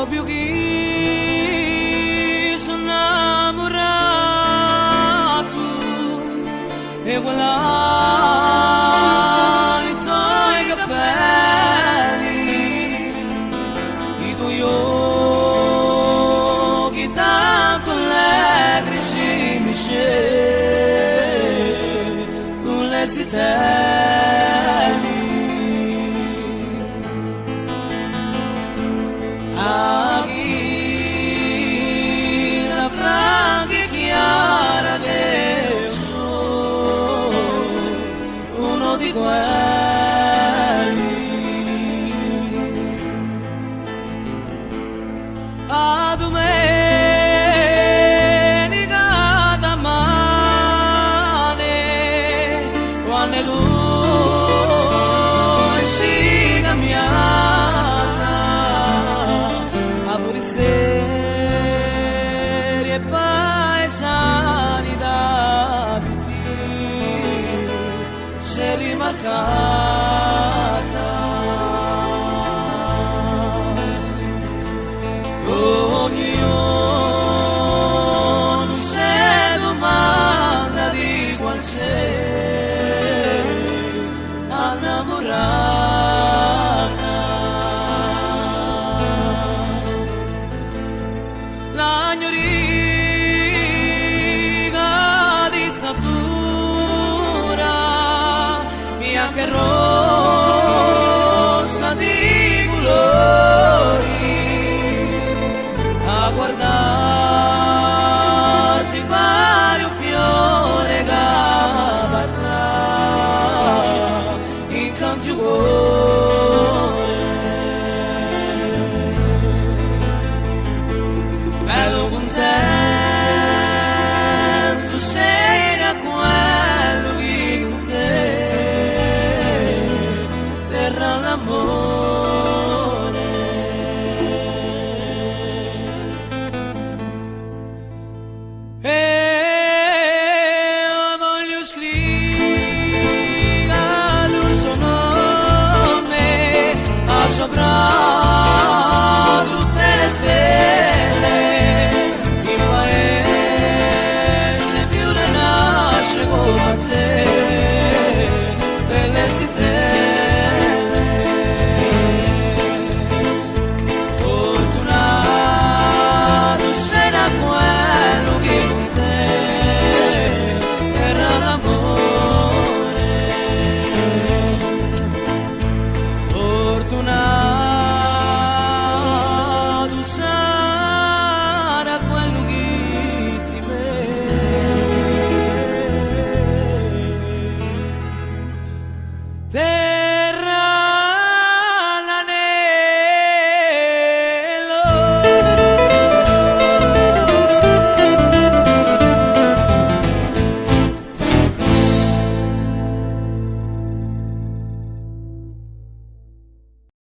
più che sono innamorato e quella i tuoi capelli, i tuoi occhi tanto allegri ci mi scegli con le stelle. Di quelli a domenica da mane quando tu esci cambiata a fuori serie paesani da tutti c'è rimarcata ognuno si domanda di qual c'è innamorata la riga di statura che rossa di colori a guardarti pari un fiore che parla in canti cuore bello contento sei a quello che con te l'amore e voglio scrivere il suo nome a sopra tutte le stelle il paese più ne nasce come te belle stelle. Fortunato sarà quello che ti merita.